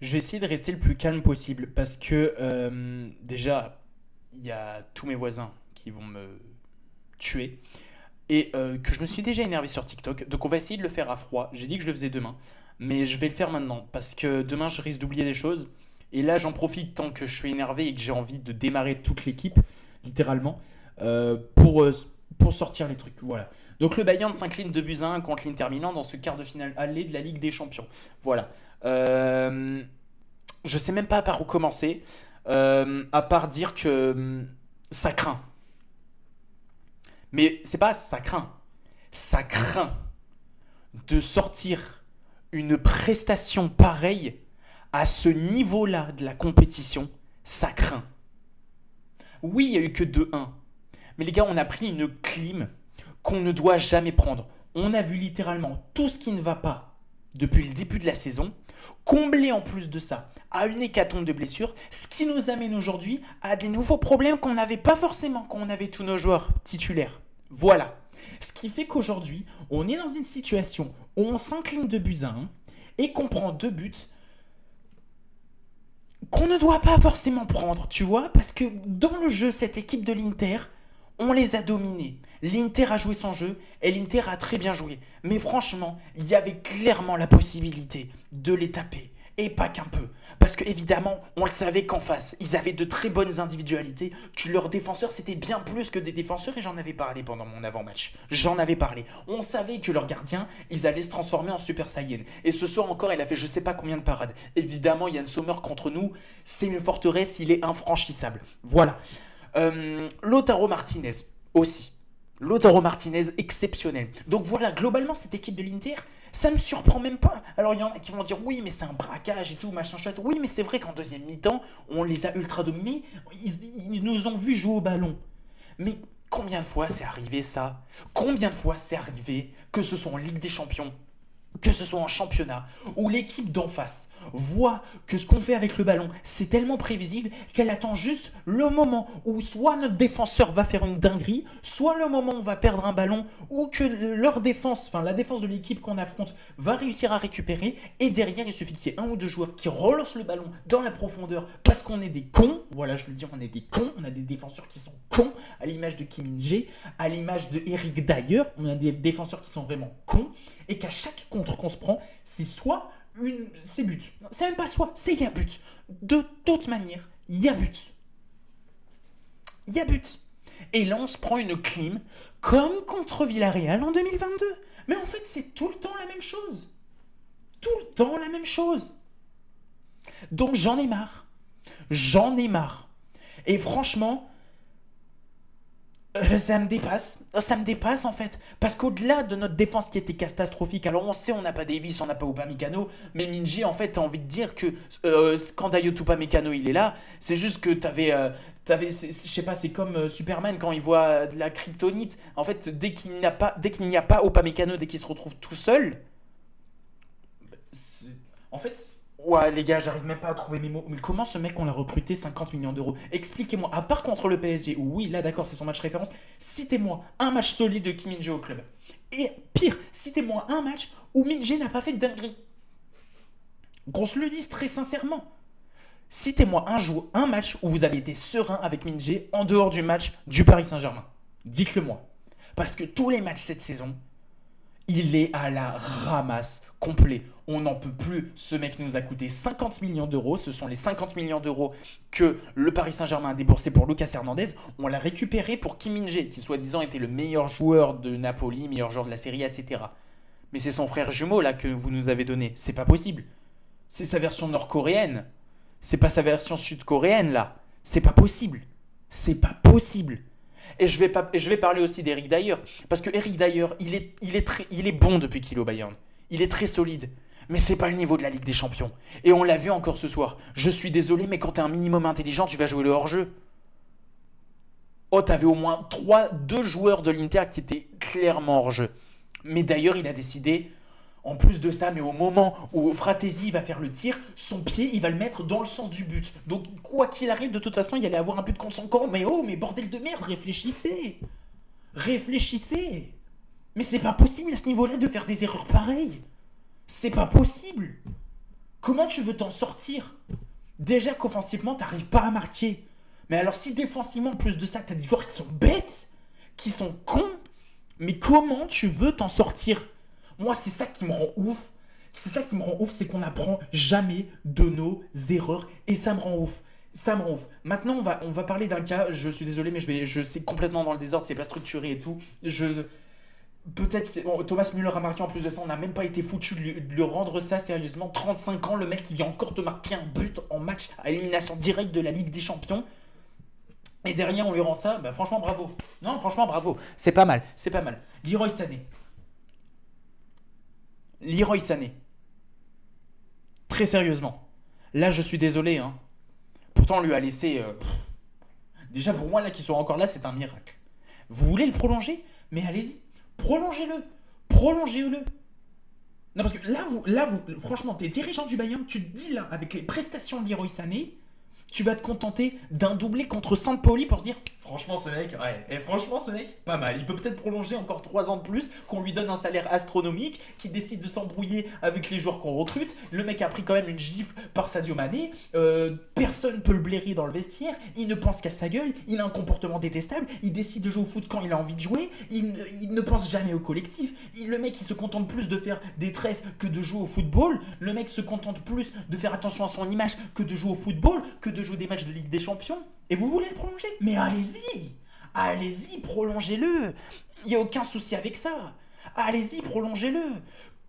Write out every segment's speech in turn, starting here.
Je vais essayer de rester le plus calme possible parce que déjà, il y a tous mes voisins qui vont me tuer et que je me suis déjà énervé sur TikTok. Donc on va essayer de le faire à froid. J'ai dit que je le faisais demain, mais je vais le faire maintenant parce que demain je risque d'oublier des choses. Et là j'en profite tant que je suis énervé et que j'ai envie de démarrer toute l'équipe, littéralement, pour sortir les trucs. Voilà. Donc le Bayern s'incline 2 buts à 1 contre l'Inter Milan dans ce quart de finale aller de la Ligue des Champions. Voilà. Euh, je sais même pas par où commencer, à part dire que ça craint. Mais c'est pas ça craint, ça craint de sortir une prestation pareille à ce niveau-là de la compétition, ça craint. Oui, il y a eu que 2-1, mais les gars, on a pris une clim qu'on ne doit jamais prendre. On a vu littéralement tout ce qui ne va pas depuis le début de la saison, comblé en plus de ça à une hécatombe de blessures, ce qui nous amène aujourd'hui à des nouveaux problèmes qu'on n'avait pas forcément quand on avait tous nos joueurs titulaires. Voilà. Ce qui fait qu'aujourd'hui, on est dans une situation où on s'incline de buts à 1 et qu'on prend 2 buts qu'on ne doit pas forcément prendre, tu vois, parce que dans le jeu, cette équipe de l'Inter, on les a dominés. L'Inter a joué son jeu et l'Inter a très bien joué. Mais franchement, il y avait clairement la possibilité de les taper. Et pas qu'un peu. Parce que évidemment, on le savait qu'en face, ils avaient de très bonnes individualités, que leurs défenseurs, c'était bien plus que des défenseurs, et j'en avais parlé pendant mon avant-match. J'en avais parlé. On savait que leurs gardiens, ils allaient se transformer en Super Saiyan. Et ce soir encore, il a fait je sais pas combien de parades. Évidemment, Yann Sommer contre nous, c'est une forteresse, il est infranchissable. Voilà. Lautaro Martinez aussi. Lautaro Martinez exceptionnel. Donc voilà, globalement, cette équipe de l'Inter, ça me surprend même pas. Alors il y en a qui vont dire oui, mais c'est un braquage et tout, machin chouette. Oui, mais c'est vrai qu'en deuxième mi-temps, on les a ultra dominés. Ils nous ont vu jouer au ballon. Mais combien de fois c'est arrivé ça? Combien de fois c'est arrivé, que ce soit en Ligue des Champions, que ce soit en championnat, où l'équipe d'en face voit que ce qu'on fait avec le ballon, c'est tellement prévisible qu'elle attend juste le moment où soit notre défenseur va faire une dinguerie, soit le moment où on va perdre un ballon, ou que leur défense, enfin la défense de l'équipe qu'on affronte, va réussir à récupérer, et derrière il suffit qu'il y ait un ou deux joueurs qui relancent le ballon dans la profondeur, parce qu'on est des cons, voilà je le dis, on est des cons, on a des défenseurs qui sont cons, à l'image de Kim Min-jae, à l'image de Eric Dyer, on a des défenseurs qui sont vraiment cons, et qu'à chaque contre qu'on se prend, c'est soit c'est but. C'est même pas soit, c'est y a but. De toute manière, il y a but. Il y a but. Et là, on se prend une clim comme contre Villarreal en 2022. Mais en fait, c'est tout le temps la même chose. Tout le temps la même chose. Donc j'en ai marre. J'en ai marre. Et franchement, ça me dépasse en fait. Parce qu'au-delà de notre défense qui était catastrophique, alors on sait on n'a pas Davis, on n'a pas Upamecano, mais Minji en fait t'as envie de dire que quand Dayot Upamecano il est là, c'est juste que je sais pas, c'est comme Superman quand il voit de la kryptonite. En fait, dès qu'il n'y a pas Upamecano, dès qu'il se retrouve tout seul, en fait, ouais, les gars, j'arrive même pas à trouver mes mots. Mais comment ce mec, on l'a recruté 50 millions d'euros? Expliquez-moi, à part contre le PSG, où oui, là d'accord, c'est son match référence, citez-moi un match solide de Kim Min-jae au club. Et pire, citez-moi un match où Min-jae n'a pas fait de dinguerie. Qu'on se le dise très sincèrement. Citez-moi un match où vous avez été serein avec Min-jae en dehors du match du Paris Saint-Germain. Dites-le moi. Parce que tous les matchs cette saison, il est à la ramasse complet. On n'en peut plus. Ce mec nous a coûté 50 millions d'euros. Ce sont les 50 millions d'euros que le Paris Saint-Germain a déboursé pour Lucas Hernandez. On l'a récupéré pour Kim Min-jae, qui soi-disant était le meilleur joueur de Napoli, meilleur joueur de la Serie A, etc. Mais c'est son frère jumeau là que vous nous avez donné. C'est pas possible. C'est sa version nord-coréenne. C'est pas sa version sud-coréenne là. C'est pas possible. C'est pas possible. Et je vais parler aussi d'Eric Dyer. Parce que Eric Dyer, il est bon depuis qu'il est au Bayern. Il est très solide. Mais c'est pas le niveau de la Ligue des Champions. Et on l'a vu encore ce soir. Je suis désolé, mais quand t'es un minimum intelligent, tu vas jouer le hors-jeu. Oh, t'avais au moins deux joueurs de l'Inter qui étaient clairement hors-jeu. Mais d'ailleurs, il a décidé, en plus de ça, mais au moment où Fratesi va faire le tir, son pied, il va le mettre dans le sens du but. Donc, quoi qu'il arrive, de toute façon, il allait avoir un but contre son corps. Mais oh, mais bordel de merde, réfléchissez. Réfléchissez. Mais c'est pas possible à ce niveau-là de faire des erreurs pareilles. C'est pas possible. Comment tu veux t'en sortir? Déjà qu'offensivement, t'arrives pas à marquer. Mais alors si défensivement, en plus de ça, t'as des joueurs qui sont bêtes, qui sont cons, mais comment tu veux t'en sortir? Moi, c'est ça qui me rend ouf. C'est ça qui me rend ouf, c'est qu'on n'apprend jamais de nos erreurs. Et ça me rend ouf. Ça me rend ouf. Maintenant, on va parler d'un cas. Je suis désolé, mais je sais complètement dans le désordre, c'est pas structuré et tout. Peut-être bon, Thomas Müller a marqué en plus de ça, on n'a même pas été foutu de lui rendre ça sérieusement. 35 ans, le mec qui vient encore te marquer un but en match à élimination directe de la Ligue des Champions. Et derrière, on lui rend ça. Bah, franchement, bravo. Non, franchement, bravo. C'est pas mal. C'est pas mal. Leroy Sané. Leroy Sané. Très sérieusement. Là, je suis désolé. Hein. Pourtant, on lui a laissé. Déjà, pour moi, là, qu'il soit encore là, c'est un miracle. Vous voulez le prolonger? Mais allez-y. Prolongez-le. Prolongez-le. Non, parce que vous, franchement, t'es dirigeant du Bayern, tu te dis là, avec les prestations de Leroy Sané, tu vas te contenter d'un doublé contre Saint-Pauli pour se dire franchement ce mec, ouais, et franchement ce mec, pas mal. Il peut peut-être prolonger encore 3 ans de plus, qu'on lui donne un salaire astronomique, qu'il décide de s'embrouiller avec les joueurs qu'on recrute. Le mec a pris quand même une gifle par Sadio Mané. Personne peut le blairer dans le vestiaire. Il ne pense qu'à sa gueule. Il a un comportement détestable. Il décide de jouer au foot quand il a envie de jouer. Il ne pense jamais au collectif. Le mec, il se contente plus de faire des tresses que de jouer au football. Le mec se contente plus de faire attention à son image que de jouer au football, que de jouer des matchs de Ligue des Champions. Et vous voulez le prolonger? Mais allez-y! Allez-y, prolongez-le! Il n'y a aucun souci avec ça. Allez-y, prolongez-le.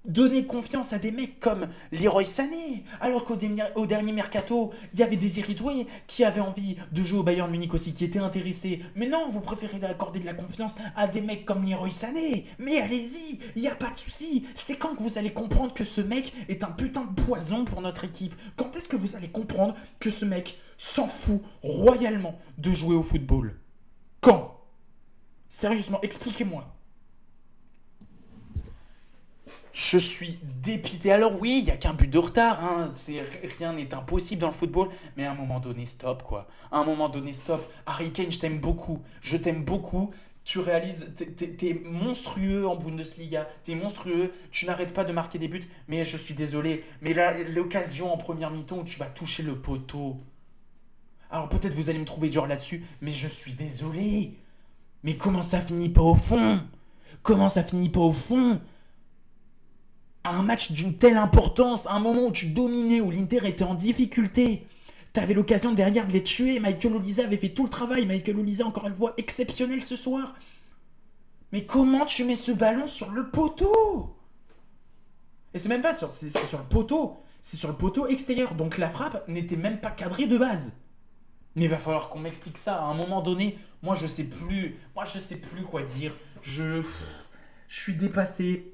Donnez confiance à des mecs comme Leroy Sané, alors qu'au dernier mercato, il y avait Désiré Doué qui avait envie de jouer au Bayern Munich aussi, qui était intéressé. Mais non, vous préférez accorder de la confiance à des mecs comme Leroy Sané. Mais allez-y, il n'y a pas de souci. C'est quand que vous allez comprendre que ce mec est un putain de poison pour notre équipe? Quand est-ce que vous allez comprendre que ce mec s'en fout royalement de jouer au football? Quand? Sérieusement, expliquez-moi. Je suis dépité. Alors oui, il n'y a qu'un but de retard. Hein. Rien n'est impossible dans le football. Mais à un moment donné, stop quoi. À un moment donné, stop. Harry Kane, je t'aime beaucoup. Je t'aime beaucoup. Tu réalises, t'es monstrueux en Bundesliga. T'es monstrueux. Tu n'arrêtes pas de marquer des buts. Mais je suis désolé. Mais là, l'occasion en première mi-temps où tu vas toucher le poteau. Alors peut-être vous allez me trouver dur là-dessus. Mais je suis désolé. Mais comment ça finit pas au fond? Comment ça finit pas au fond? À un match d'une telle importance, à un moment où tu dominais, où l'Inter était en difficulté, t'avais l'occasion derrière de les tuer. Michael Olise avait fait tout le travail. Michael Olise, encore une fois, exceptionnel ce soir. Mais comment tu mets ce ballon sur le poteau? Et c'est même pas c'est sur le poteau. C'est sur le poteau extérieur. Donc la frappe n'était même pas cadrée de base. Mais il va falloir qu'on m'explique ça. À un moment donné, moi je sais plus quoi dire. Je suis dépassé.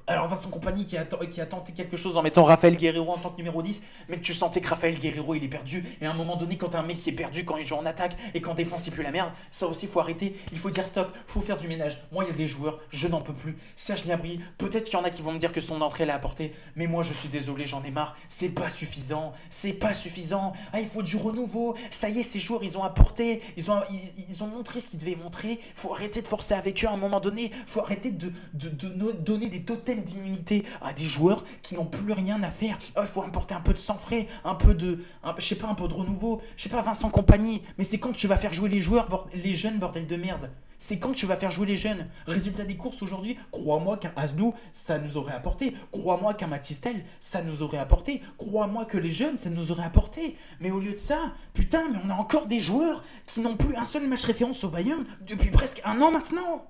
Alors Vincent Compagnie qui a tenté quelque chose en mettant Raphaël Guerreiro en tant que numéro 10, mais tu sentais que Raphaël Guerreiro il est perdu, et à un moment donné quand t'as un mec qui est perdu quand il joue en attaque et qu'en défense c'est plus la merde, ça aussi faut arrêter, il faut dire stop, faut faire du ménage. Moi il y a des joueurs, je n'en peux plus. Serge Gnabry, peut-être qu'il y en a qui vont me dire que son entrée l'a apporté, mais moi je suis désolé, j'en ai marre, c'est pas suffisant, ah il faut du renouveau, ça y est ces joueurs ils ont apporté, ils ont montré ce qu'ils devaient montrer, faut arrêter de forcer avec eux à un moment donné, faut arrêter de donner des totems d'immunité à des joueurs qui n'ont plus rien à faire. Il faut apporter un peu de sang frais, un peu de renouveau. Je sais pas, Vincent Compagnie, mais c'est quand que tu vas faire jouer les joueurs, les jeunes, bordel de merde? C'est quand que tu vas faire jouer les jeunes? Résultat des courses aujourd'hui, crois-moi qu'un Asnou, ça nous aurait apporté. Crois-moi qu'un Matistel, ça nous aurait apporté. Crois-moi que les jeunes, ça nous aurait apporté. Mais au lieu de ça, putain, mais on a encore des joueurs qui n'ont plus un seul match référence au Bayern depuis presque 1 an maintenant.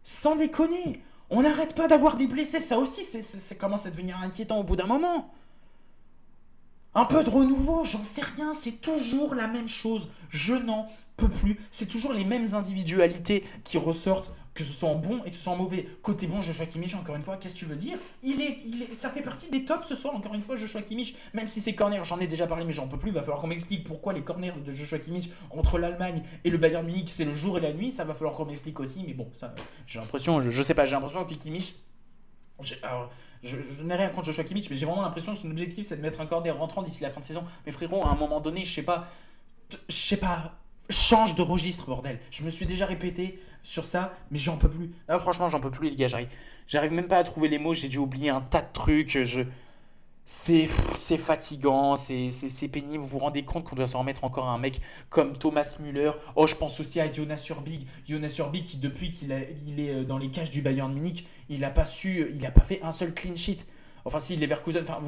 Sans déconner. On n'arrête pas d'avoir des blessés, ça aussi, ça commence à devenir inquiétant au bout d'un moment. Un peu de renouveau, j'en sais rien, c'est toujours la même chose. Je n'en peux plus. C'est toujours les mêmes individualités qui ressortent, que ce soit en bon et que ce soit en mauvais. Côté bon, Joshua Kimmich, encore une fois, qu'est-ce que tu veux dire? Ça fait partie des tops ce soir, encore une fois, Joshua Kimmich. Même si c'est corner, j'en ai déjà parlé, mais j'en peux plus. Il va falloir qu'on m'explique pourquoi les corners de Joshua Kimmich entre l'Allemagne et le Bayern Munich, c'est le jour et la nuit. Ça va falloir qu'on m'explique aussi, mais bon, ça, j'ai l'impression, je sais pas, j'ai l'impression que Kimmich. Alors, je n'ai rien contre Joshua Kimmich, mais j'ai vraiment l'impression que son objectif c'est de mettre un corner rentrant d'ici la fin de saison. Mais frérot, à un moment donné, je sais pas, change de registre, bordel. Je me suis déjà répété sur ça, mais j'en peux plus. Là, franchement, j'en peux plus, les gars. J'arrive même pas à trouver les mots. J'ai dû oublier un tas de trucs. C'est fatigant, c'est pénible. Vous vous rendez compte qu'on doit s'en remettre encore à un mec comme Thomas Müller. Oh, je pense aussi à Jonas Urbig. Jonas Urbig qui, depuis il est dans les cages du Bayern Munich, il a pas fait un seul clean sheet. Enfin, si, Leverkusen. Enfin,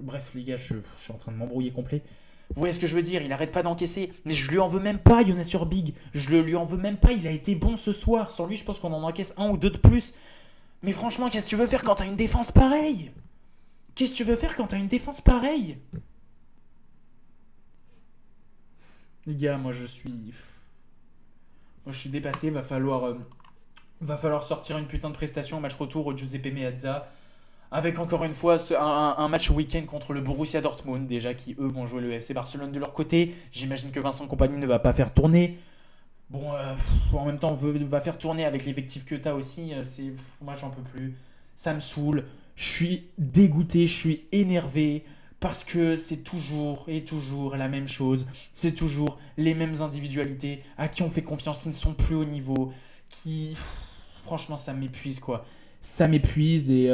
bref, les gars, je suis en train de m'embrouiller complet. Vous voyez ce que je veux dire? Il arrête pas d'encaisser. Mais je lui en veux même pas, Jonas Urbig. Je le lui en veux même pas. Il a été bon ce soir. Sans lui, je pense qu'on en encaisse un ou deux de plus. Mais franchement, qu'est-ce que tu veux faire quand t'as une défense pareille? Qu'est-ce que tu veux faire quand t'as une défense pareille? Les gars, moi je suis dépassé. Va falloir sortir une putain de prestation au match retour au Giuseppe Meazza. Avec encore une fois un match week-end contre le Borussia Dortmund, déjà qui eux vont jouer le FC Barcelone de leur côté. J'imagine que Vincent Compagnie ne va pas faire tourner. Bon, en même temps, va faire tourner avec l'effectif que t'as aussi. Moi, j'en peux plus. Ça me saoule. Je suis dégoûté, je suis énervé. Parce que c'est toujours et toujours la même chose. C'est toujours les mêmes individualités à qui on fait confiance, qui ne sont plus au niveau. Franchement, ça m'épuise, quoi. Ça m'épuise et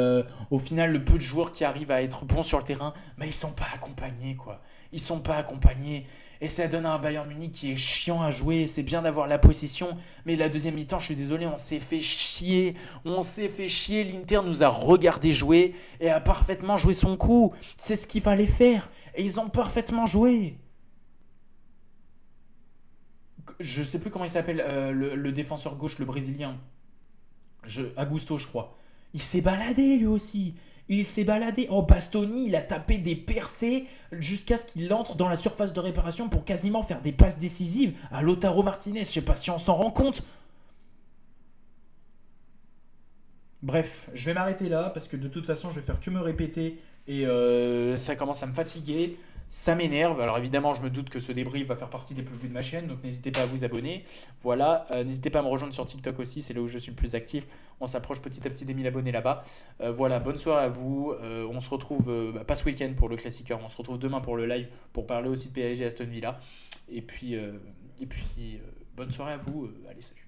au final, le peu de joueurs qui arrivent à être bons sur le terrain, bah, ils sont pas accompagnés, quoi. Ils sont pas accompagnés. Et ça donne un Bayern Munich qui est chiant à jouer. C'est bien d'avoir la possession, mais la deuxième mi-temps, je suis désolé, on s'est fait chier. On s'est fait chier. L'Inter nous a regardé jouer et a parfaitement joué son coup. C'est ce qu'il fallait faire. Et ils ont parfaitement joué. Je sais plus comment il s'appelle, le défenseur gauche, le brésilien. Augusto, je crois. Il s'est baladé lui aussi. Il s'est baladé. Oh, Bastoni, il a tapé des percées jusqu'à ce qu'il entre dans la surface de réparation pour quasiment faire des passes décisives à Lautaro Martinez. Je sais pas si on s'en rend compte. Bref, je vais m'arrêter là parce que de toute façon, je vais faire que me répéter et ça commence à me fatiguer. Ça m'énerve. Alors évidemment, je me doute que ce débrief va faire partie des plus vus de ma chaîne, donc n'hésitez pas à vous abonner. Voilà, n'hésitez pas à me rejoindre sur TikTok aussi, c'est là où je suis le plus actif. On s'approche petit à petit des 1000 abonnés là-bas. Voilà, bonne soirée à vous. On se retrouve pas ce week-end pour le classiqueur, on se retrouve demain pour le live pour parler aussi de PSG Aston Villa. Et puis, bonne soirée à vous. Allez, salut.